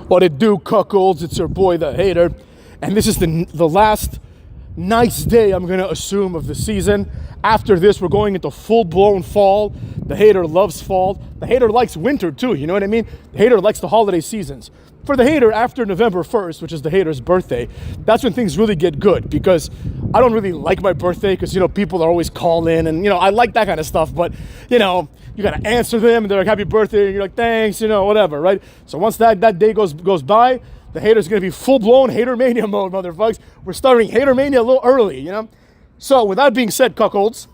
What it do, cuckolds? It's your boy, the hater. And this is the last nice day, I'm going to assume, of the season. After this, we're going into full-blown fall. The hater loves fall. The hater likes winter, too. You know what I mean? The hater likes the holiday seasons. For the hater, after November 1st, which is the hater's birthday, that's when things really get good, because I don't really like my birthday because, you know, people are always calling and, you know, I like that kind of stuff, but, you know, you got to answer them and they're like, happy birthday, and you're like, thanks, you know, whatever, right? So once that day goes by, the hater's going to be full-blown hater mania mode, motherfuckers. We're starting hater mania a little early, you know? So with that being said, cuckolds,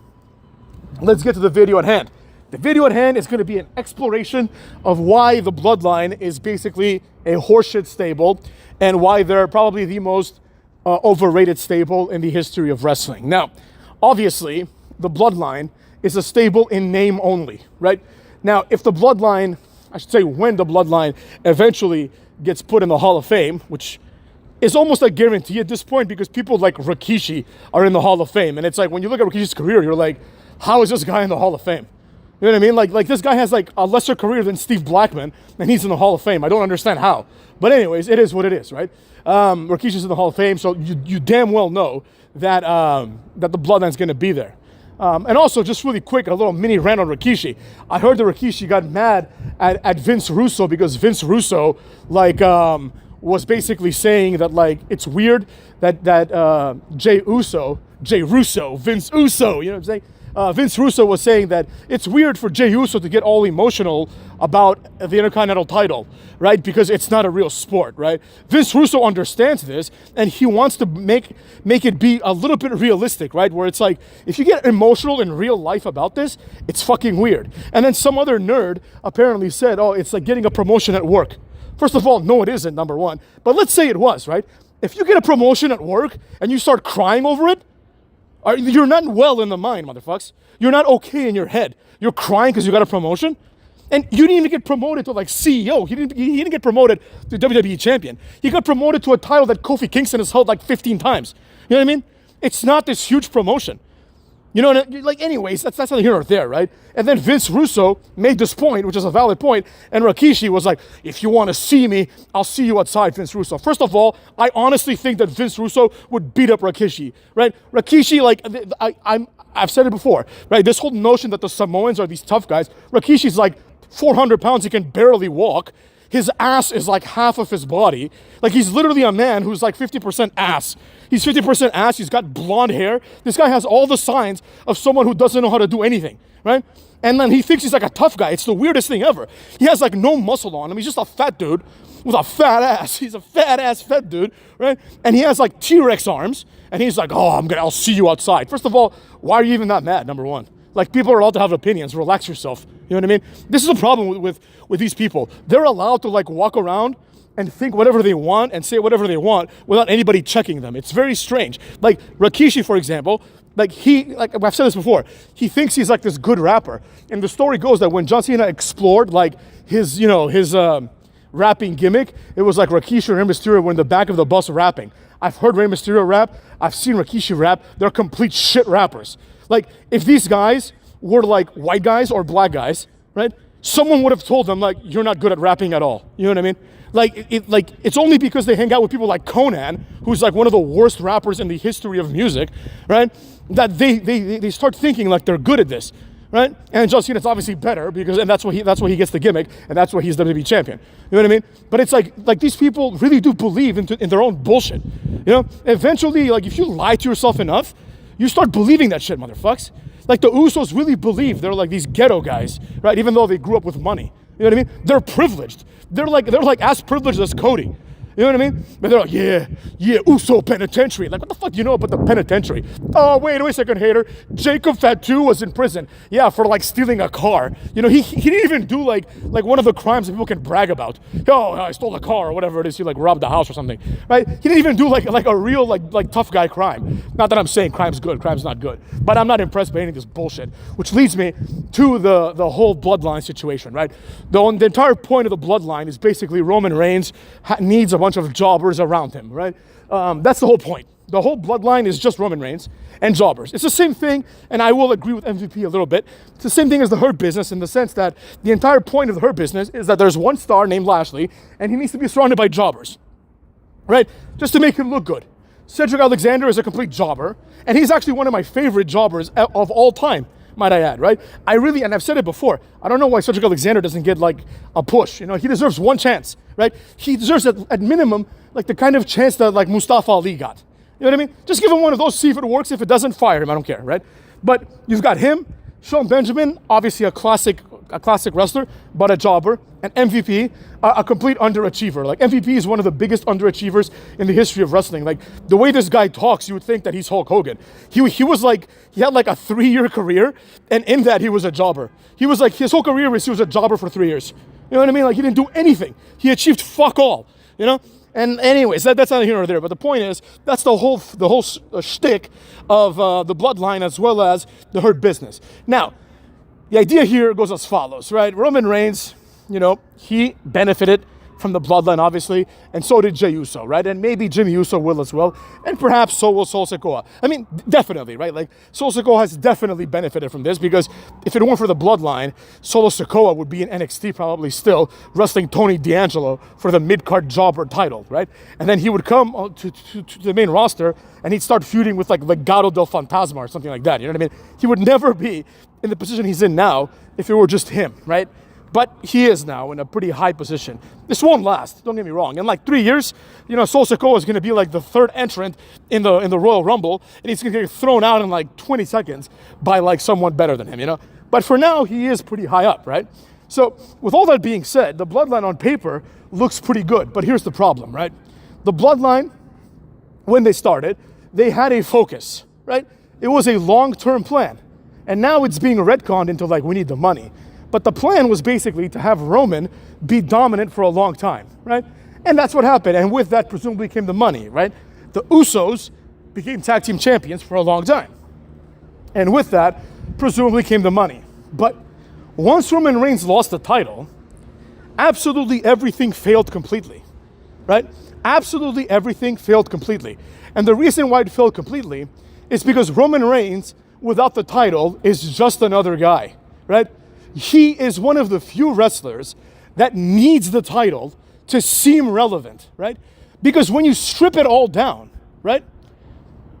let's get to the video at hand. The video at hand is going to be an exploration of why the Bloodline is basically a horseshit stable and why they're probably the most overrated stable in the history of wrestling. Now, obviously, the Bloodline is a stable in name only, right? Now, if the Bloodline, I should say when the Bloodline eventually gets put in the Hall of Fame, which is almost a guarantee at this point because people like Rikishi are in the Hall of Fame. And it's like, when you look at Rikishi's career, you're like, how is this guy in the Hall of Fame? You know what I mean? Like this guy has like a lesser career than Steve Blackman, and he's in the Hall of Fame. I don't understand how. But anyways, it is what it is, right? Rikishi's in the Hall of Fame, so you damn well know that that the Bloodline's going to be there. And also, just really quick, a little mini rant on Rikishi. I heard that Rikishi got mad at Vince Russo because Vince Russo, like, was basically saying that, like, it's weird that Vince Uso, you know what I'm saying? Vince Russo was saying that it's weird for Jey Uso to get all emotional about the Intercontinental title, right? Because it's not a real sport, right? Vince Russo understands this, and he wants to make it be a little bit realistic, right? Where it's like, if you get emotional in real life about this, it's fucking weird. And then some other nerd apparently said, oh, it's like getting a promotion at work. First of all, no, it isn't, number one. But let's say it was, right? If you get a promotion at work and you start crying over it, you're not well in the mind, motherfuckers. You're not okay in your head. You're crying because you got a promotion, and you didn't even get promoted to like CEO. He didn't get promoted to WWE champion. He got promoted to a title that Kofi Kingston has held like 15 times. You know what I mean? It's not this huge promotion. You know, like, anyways, that's not here or there, right? And then Vince Russo made this point, which is a valid point, and Rikishi was like, if you want to see me, I'll see you outside, Vince Russo. First of all, I honestly think that Vince Russo would beat up Rikishi, right? Rikishi, like, I've said it before, right? This whole notion that the Samoans are these tough guys. Rikishi's like 400 pounds, he can barely walk. His ass is like half of his body. Like, he's literally a man who's like 50% ass. He's 50% ass. He's got blonde hair. This guy has all the signs of someone who doesn't know how to do anything, right? And then he thinks he's like a tough guy. It's the weirdest thing ever. He has like no muscle on him. He's just a fat dude with a fat ass. He's a fat dude, right? And he has like T-Rex arms. And he's like, oh, I'll see you outside. First of all, why are you even that mad, number one? Like, people are allowed to have opinions. Relax yourself. You know what I mean? This is a problem with these people. They're allowed to, like, walk around and think whatever they want and say whatever they want without anybody checking them. It's very strange. Like, Rikishi, for example, like I've said this before, he thinks he's, like, this good rapper. And the story goes that when John Cena explored, like, his rapping gimmick, it was like Rikishi and Rey Mysterio were in the back of the bus rapping. I've heard Rey Mysterio rap. I've seen Rikishi rap. They're complete shit rappers. Like, if these guys were like white guys or black guys, right? Someone would have told them, like, you're not good at rapping at all. You know what I mean? Like, it's only because they hang out with people like Conan, who's like one of the worst rappers in the history of music, right? That they start thinking like they're good at this, right? And John Cena's obviously better and that's why he gets the gimmick, and that's why he's WWE champion. You know what I mean? But it's like these people really do believe in their own bullshit. You know, eventually, like, if you lie to yourself enough, you start believing that shit, motherfucks. Like, the Usos really believe they're like these ghetto guys, right? Even though they grew up with money. You know what I mean? They're privileged. They're like as privileged as Cody. You know what I mean? But they're like, yeah, Uso penitentiary. Like, what the fuck do you know about the penitentiary? Oh, wait a second, hater. Jacob Fatu was in prison. Yeah, for like stealing a car. You know, he didn't even do like one of the crimes that people can brag about. Oh, I stole a car or whatever it is. He like robbed a house or something, right? He didn't even do like a real like tough guy crime. Not that I'm saying crime's good. Crime's not good. But I'm not impressed by any of this bullshit. Which leads me to the whole Bloodline situation, right? The entire point of the Bloodline is basically Roman Reigns needs a bunch bunch of jobbers around him, right? That's the whole point. The whole bloodline is just Roman Reigns and jobbers. It's the same thing, and I will agree with MVP a little bit. It's the same thing as the Hurt Business in the sense that the entire point of the Hurt Business is that there's one star named Lashley, and he needs to be surrounded by jobbers, right? Just to make him look good. Cedric Alexander is a complete jobber, and he's actually one of my favorite jobbers of all time, might I add, right? And I've said it before, I don't know why Cedric Alexander doesn't get like a push. You know, he deserves one chance, right? He deserves at minimum like the kind of chance that like Mustafa Ali got. You know what I mean? Just give him one of those, see if it works. If it doesn't, fire him. I don't care, right? But you've got him, Sean Benjamin, obviously a classic wrestler, but a jobber, and MVP, a complete underachiever. Like MVP is one of the biggest underachievers in the history of wrestling. Like the way this guy talks, you would think that he's Hulk Hogan. He had like a 3-year career, and in that he was a jobber. He was like, his whole career was he was a jobber for 3 years. You know what I mean? Like he didn't do anything. He achieved fuck all, you know? And anyways, that's not here or there. But the point is, that's the whole shtick of the bloodline as well as the Hurt Business. Now, the idea here goes as follows, right? Roman Reigns, you know, he benefited from the bloodline, obviously, and so did Jey Uso, right? And maybe Jimmy Uso will as well, and perhaps so will Sol Sikoa. I mean, definitely, right? Like, Sol Sikoa has definitely benefited from this because if it weren't for the bloodline, Solo Sikoa would be in NXT probably still wrestling Tony D'Angelo for the mid-card jobber title, right? And then he would come to the main roster and he'd start feuding with like Legado del Fantasma or something like that, you know what I mean? He would never be in the position he's in now if it were just him, right? But he is now in a pretty high position. This won't last, don't get me wrong. In like 3 years, you know, Sol Sikoa is going to be like the third entrant in the Royal Rumble, and he's going to get thrown out in like 20 seconds by like someone better than him, you know? But for now, he is pretty high up, right? So with all that being said, the bloodline on paper looks pretty good. But here's the problem, right? The bloodline, when they started, they had a focus, right? It was a long-term plan. And now it's being retconned into like, we need the money. But the plan was basically to have Roman be dominant for a long time, right? And that's what happened. And with that, presumably came the money, right? The Usos became tag team champions for a long time. And with that, presumably came the money. But once Roman Reigns lost the title, absolutely everything failed completely, right? Absolutely everything failed completely. And the reason why it failed completely is because Roman Reigns, without the title, is just another guy, right? He is one of the few wrestlers that needs the title to seem relevant, right? Because when you strip it all down, right?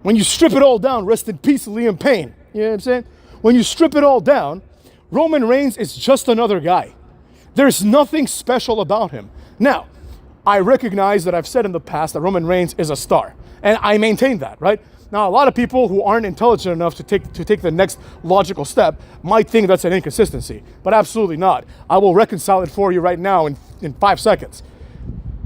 When you strip it all down, rest in peace, Liam Payne. You know what I'm saying? When you strip it all down, Roman Reigns is just another guy. There's nothing special about him. Now, I recognize that I've said in the past that Roman Reigns is a star, and I maintain that, right? Now, a lot of people who aren't intelligent enough to take the next logical step might think that's an inconsistency, but absolutely not. I will reconcile it for you right now in 5 seconds.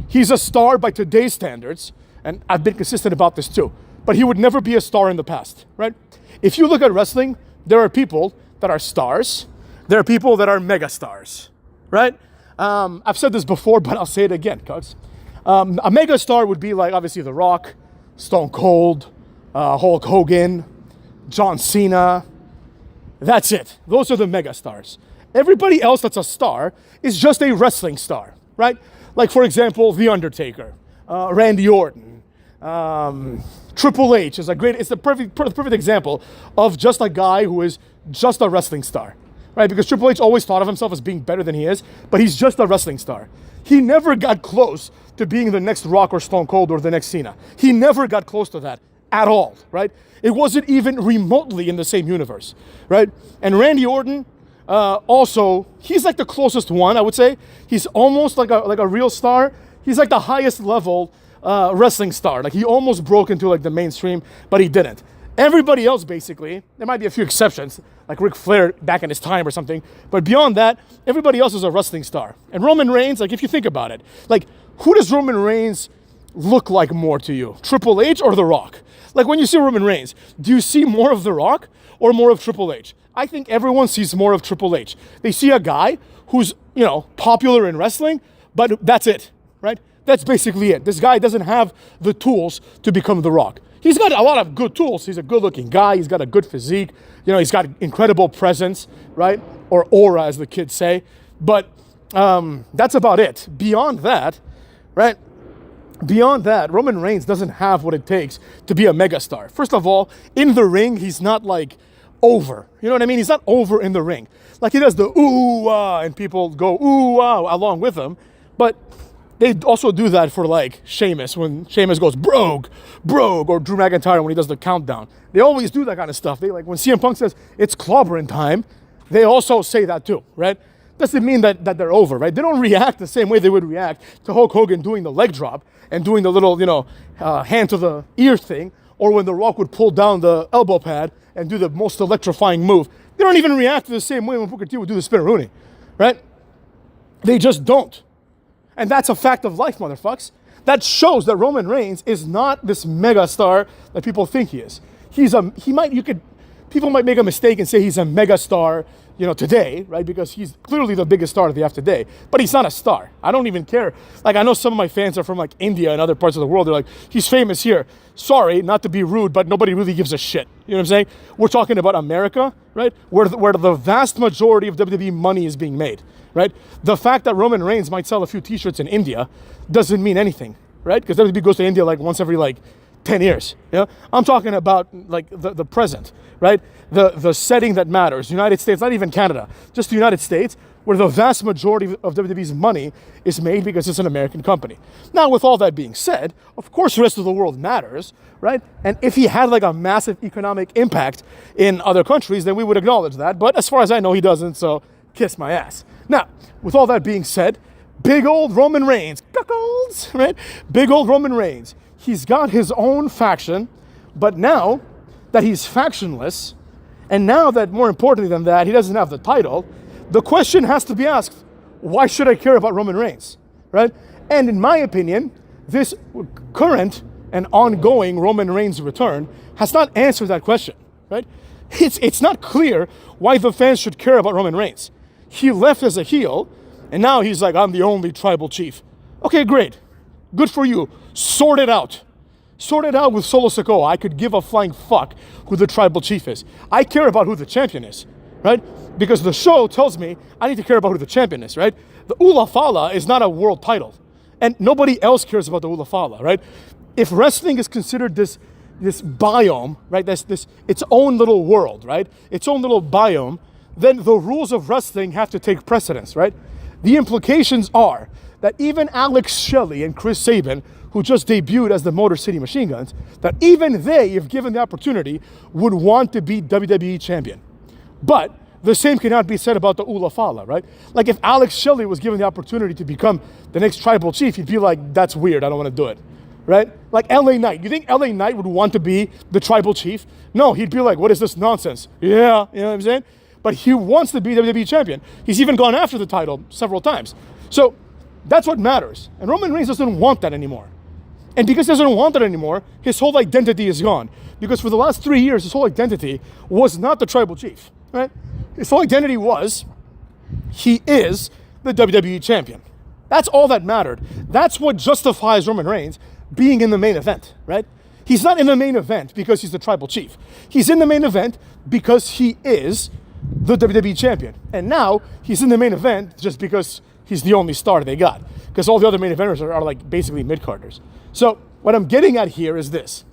He's a star by today's standards, and I've been consistent about this too, but he would never be a star in the past, right? If you look at wrestling, there are people that are stars, there are people that are mega stars, right? I've said this before, but I'll say it again, cuz. A mega star would be like, obviously, The Rock, Stone Cold, Hulk Hogan, John Cena. That's it. Those are the mega stars. Everybody else that's a star is just a wrestling star, right? Like, for example, The Undertaker, Randy Orton, Triple H is it's the perfect example of just a guy who is just a wrestling star, right? Because Triple H always thought of himself as being better than he is, but he's just a wrestling star. He never got close to being the next Rock or Stone Cold or the next Cena. He never got close to that at all, right? It wasn't even remotely in the same universe, right? And Randy Orton, also, he's like the closest one, I would say. He's almost like a real star. He's like the highest level wrestling star. Like he almost broke into like the mainstream, but he didn't. Everybody else, basically, there might be a few exceptions, like Ric Flair back in his time or something, but beyond that, everybody else is a wrestling star. And Roman Reigns, like if you think about it, like who does Roman Reigns look like more to you? Triple H or The Rock? Like when you see Roman Reigns, do you see more of The Rock or more of Triple H? I think everyone sees more of Triple H. They see a guy who's, you know, popular in wrestling, but that's it, right? That's basically it. This guy doesn't have the tools to become The Rock. He's got a lot of good tools. He's a good-looking guy. He's got a good physique. You know, he's got incredible presence, right? Or aura, as the kids say. But that's about it. Beyond that, right? Beyond that, Roman Reigns doesn't have what it takes to be a megastar. First of all, in the ring, he's not like over. You know what I mean? He's not over in the ring. Like he does the ooh, and people go ooh, along with him. But they also do that for like Sheamus, when Sheamus goes brogue, or Drew McIntyre when he does the countdown. They always do that kind of stuff. They like when CM Punk says it's clobbering time, they also say that too, right? Doesn't mean that they're over, right? They don't react the same way they would react to Hulk Hogan doing the leg drop and doing the little, hand to the ear thing, or when The Rock would pull down the elbow pad and do the most electrifying move. They don't even react the same way when Booker T would do the spin-a-rooney, right? They just don't. And that's a fact of life, motherfucks. That shows that Roman Reigns is not this mega star that people think he is. People might make a mistake and say he's a mega star, today, right? Because he's clearly the biggest star that they have today. But he's not a star. I don't even care. Like, I know some of my fans are from like India and other parts of the world. They're like, he's famous here. Sorry, not to be rude, but nobody really gives a shit. You know what I'm saying? We're talking about America, right? Where the vast majority of WWE money is being made, right? The fact that Roman Reigns might sell a few t-shirts in India doesn't mean anything, right? Because WWE goes to India like once every 10 years. I'm talking about like the present, right? The setting that matters. United States, not even Canada, just the United States, where the vast majority of WWE's money is made because it's an American company. Now, with all that being said, of course the rest of the world matters, right? And if he had like a massive economic impact in other countries, then we would acknowledge that. But as far as I know, he doesn't, so kiss my ass. Now, with all that being said, big old Roman Reigns, cuckolds, right? Big old Roman Reigns. He's got his own faction, but now that he's factionless, and now that, more importantly than that, he doesn't have the title, the question has to be asked, why should I care about Roman Reigns, right? And in my opinion, this current and ongoing Roman Reigns return has not answered that question, right? It's not clear why the fans should care about Roman Reigns. He left as a heel, and now he's like, I'm the only tribal chief. Okay, great. Good for you. Sort it out. Sort it out with Solo Sikoa. I could give a flying fuck who the tribal chief is. I care about who the champion is, right? Because the show tells me I need to care about who the champion is, right? The Ula Fala is not a world title. And nobody else cares about the Ula Fala, right? If wrestling is considered this biome, right? This its own little world, right? Its own little biome, then the rules of wrestling have to take precedence, right? The implications are that even Alex Shelley and Chris Sabin, who just debuted as the Motor City Machine Guns, that even they, if given the opportunity, would want to be WWE champion. But the same cannot be said about the Ula Fala, right? Like if Alex Shelley was given the opportunity to become the next tribal chief, he'd be like, that's weird, I don't want to do it, right? Like LA Knight, you think LA Knight would want to be the tribal chief? No, he'd be like, what is this nonsense? Yeah, you know what I'm saying? But he wants to be WWE champion. He's even gone after the title several times. So that's what matters. And Roman Reigns doesn't want that anymore. And because he doesn't want that anymore, his whole identity is gone. Because for the last 3 years, his whole identity was not the tribal chief, right? His whole identity was, he is the WWE champion. That's all that mattered. That's what justifies Roman Reigns being in the main event, right? He's not in the main event because he's the tribal chief. He's in the main event because he is the WWE champion. And now he's in the main event just because he's the only star they got. Because all the other main eventers are like basically mid-carders. So what I'm getting at here is this.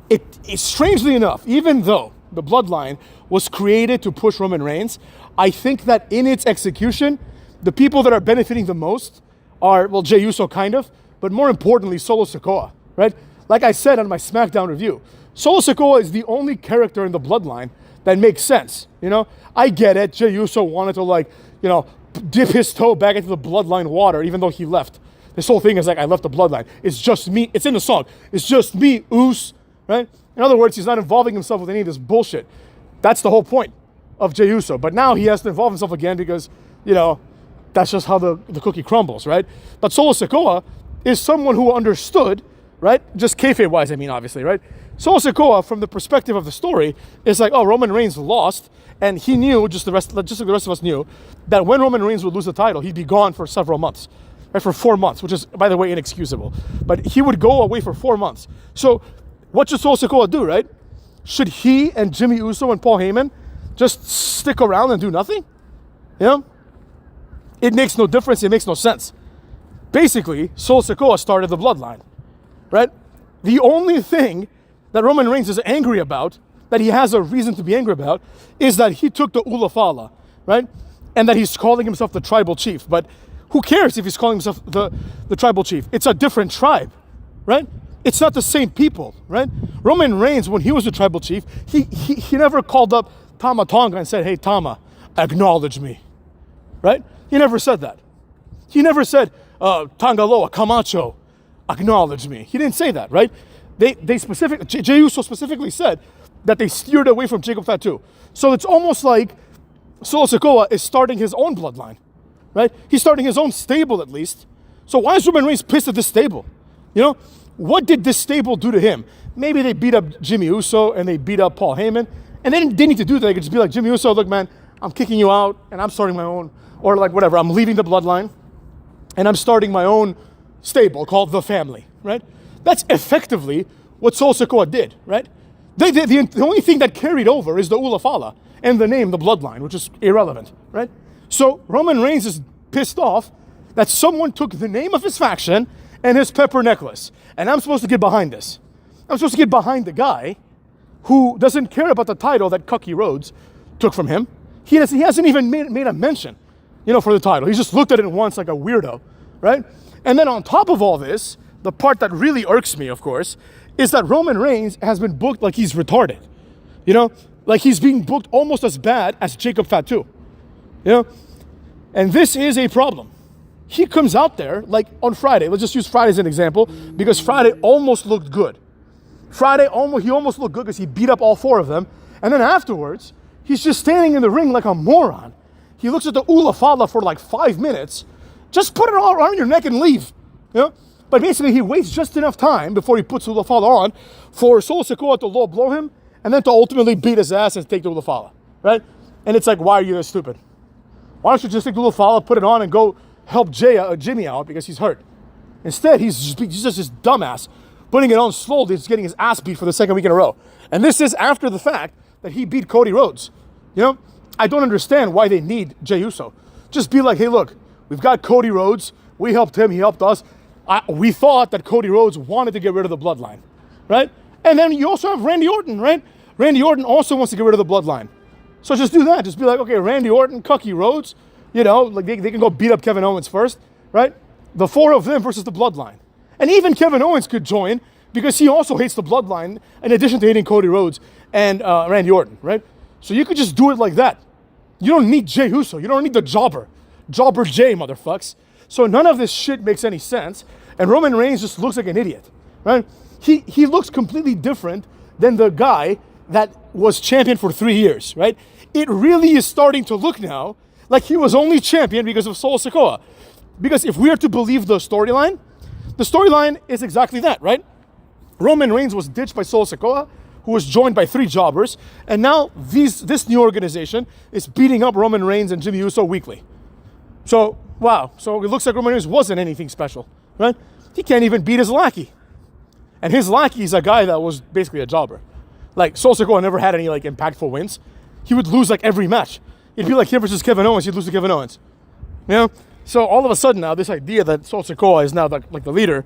It's strangely enough, even though the Bloodline was created to push Roman Reigns, I think that in its execution, the people that are benefiting the most are, well, Jey Uso kind of, but more importantly, Solo Sikoa, right? Like I said on my SmackDown review, Solo Sikoa is the only character in the Bloodline that makes sense, I get it, Jey Uso wanted to dip his toe back into the Bloodline water, even though he left. This whole thing is like, I left the Bloodline. It's just me. It's in the song. It's just me, Oos, right? In other words, he's not involving himself with any of this bullshit. That's the whole point of Jey Uso. But now he has to involve himself again because, that's just how the cookie crumbles, right? But Solo Sikoa is someone who understood, right? Just kayfabe-wise, I mean, obviously, right? Solo Sikoa, from the perspective of the story, is like, oh, Roman Reigns lost, and he knew, just like the rest of us knew, that when Roman Reigns would lose the title, he'd be gone for several months, right? For 4 months, which is, by the way, inexcusable. But he would go away for 4 months. So what should Solo Sikoa do, right? Should he and Jimmy Uso and Paul Heyman just stick around and do nothing? It makes no difference. It makes no sense. Basically, Solo Sikoa started the Bloodline, right? The only thing that Roman Reigns is angry about, that he has a reason to be angry about, is that he took the Ulafala, right? And that he's calling himself the tribal chief. But who cares if he's calling himself the tribal chief? It's a different tribe, right? It's not the same people, right? Roman Reigns, when he was the tribal chief, he never called up Tama Tonga and said, hey, Tama, acknowledge me, right? He never said that. He never said, Tangaloa, Camacho, acknowledge me. He didn't say that, right? Jey Uso specifically said that they steered away from Jacob Fatu. So it's almost like Solo Sikoa is starting his own bloodline, right? He's starting his own stable at least. So why is Roman Reigns pissed at this stable? You know, what did this stable do to him? Maybe they beat up Jimmy Uso and they beat up Paul Heyman, and they didn't need to do that. They could just be like, Jimmy Uso, look, man, I'm kicking you out and I'm starting my own, or like whatever, I'm leaving the bloodline and I'm starting my own stable called The Family, right? That's effectively what Solo Sikoa did, right? The only thing that carried over is the Ulafala and the name, the Bloodline, which is irrelevant, right? So Roman Reigns is pissed off that someone took the name of his faction and his pepper necklace. And I'm supposed to get behind this. I'm supposed to get behind the guy who doesn't care about the title that Cucky Rhodes took from him. He hasn't even made a mention, you know, for the title. He just looked at it once like a weirdo, right? And then on top of all this, the part that really irks me, of course, is that Roman Reigns has been booked like he's retarded. You know, like he's being booked almost as bad as Jacob Fatu. You know, and this is a problem. He comes out there, like on Friday, let's just use Friday as an example, because Friday almost looked good. He almost looked good because he beat up all four of them. And then afterwards, he's just standing in the ring like a moron. He looks at the Ulafala for like 5 minutes. Just put it all around your neck and leave. You know? But basically, he waits just enough time before he puts Ulafala on for Solo Sikoa to low blow him and then to ultimately beat his ass and take the Ulafala, right? And it's like, why are you this stupid? Why don't you just take the Ulafala, put it on, and go help Jimmy out because he's hurt? Instead, he's just this dumbass, putting it on slowly, just getting his ass beat for the second week in a row. And this is after the fact that he beat Cody Rhodes. You know, I don't understand why they need Jey Uso. Just be like, hey, look, we've got Cody Rhodes. We helped him. He helped us. We thought that Cody Rhodes wanted to get rid of the bloodline, right? And then you also have Randy Orton, right? Randy Orton also wants to get rid of the bloodline. So just do that. Just be like, okay, Randy Orton, Cucky Rhodes, you know, like they can go beat up Kevin Owens first, right? The four of them versus the bloodline. And even Kevin Owens could join because he also hates the bloodline in addition to hating Cody Rhodes and Randy Orton, right? So you could just do it like that. You don't need Jey Uso. You don't need the jobber. Jobber Jay, motherfucks. So none of this shit makes any sense. And Roman Reigns just looks like an idiot, right? He looks completely different than the guy that was champion for 3 years, right? It really is starting to look now like he was only champion because of Solo Sikoa. Because if we are to believe the storyline is exactly that, right? Roman Reigns was ditched by Solo Sikoa, who was joined by 3 jobbers, and now this new organization is beating up Roman Reigns and Jimmy Uso weekly. So, wow. So it looks like Roman Reigns wasn't anything special, right? He can't even beat his lackey. And his lackey is a guy that was basically a jobber. Like, Solo Sikoa never had any, like, impactful wins. He would lose, like, every match. It'd be like him versus Kevin Owens. He'd lose to Kevin Owens. You know? So all of a sudden now, this idea that Solo Sikoa is now, like the leader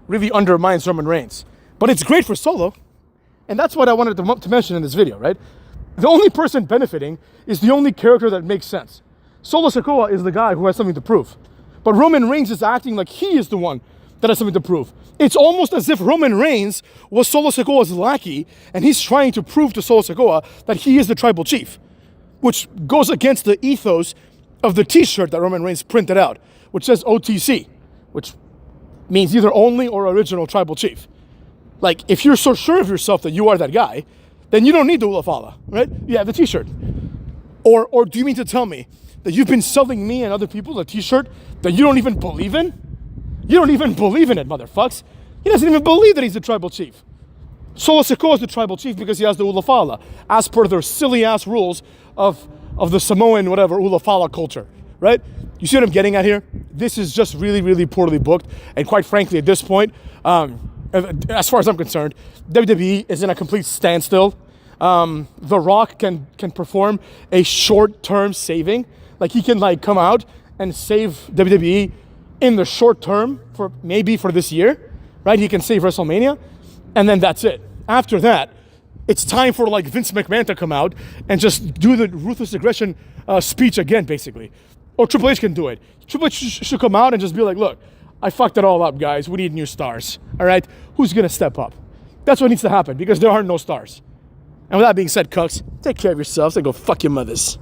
really undermines Roman Reigns. But it's great for Solo. And that's what I wanted to mention in this video, right? The only person benefiting is the only character that makes sense. Solo Sikoa is the guy who has something to prove. But Roman Reigns is acting like he is the one that has something to prove. It's almost as if Roman Reigns was Solo Sikoa's lackey, and he's trying to prove to Solo Sikoa that he is the tribal chief, which goes against the ethos of the t-shirt that Roman Reigns printed out, which says OTC, which means either only or original tribal chief. Like, if you're so sure of yourself that you are that guy, then you don't need the Ulafala, right? You have the t-shirt. Or do you mean to tell me that you've been selling me and other people a t-shirt that you don't even believe in? You don't even believe in it, motherfucks. He doesn't even believe that he's the tribal chief. Solo Sikoa is the tribal chief because he has the Ulafala, as per their silly-ass rules of the Samoan, whatever, Ulafala culture, right? You see what I'm getting at here? This is just really, really poorly booked. And quite frankly, at this point, as far as I'm concerned, WWE is in a complete standstill. The Rock can perform a short-term saving. Like, he can, like, come out and save WWE in the short term, for maybe for this year, right? He can save WrestleMania, and then that's it. After that, it's time for like Vince McMahon to come out and just do the ruthless aggression speech again, basically. Or Triple H can do it. Triple H should come out and just be like, look, I fucked it all up, guys. We need new stars, all right? Who's going to step up? That's what needs to happen because there are no stars. And with that being said, Cucks, take care of yourselves and go fuck your mothers.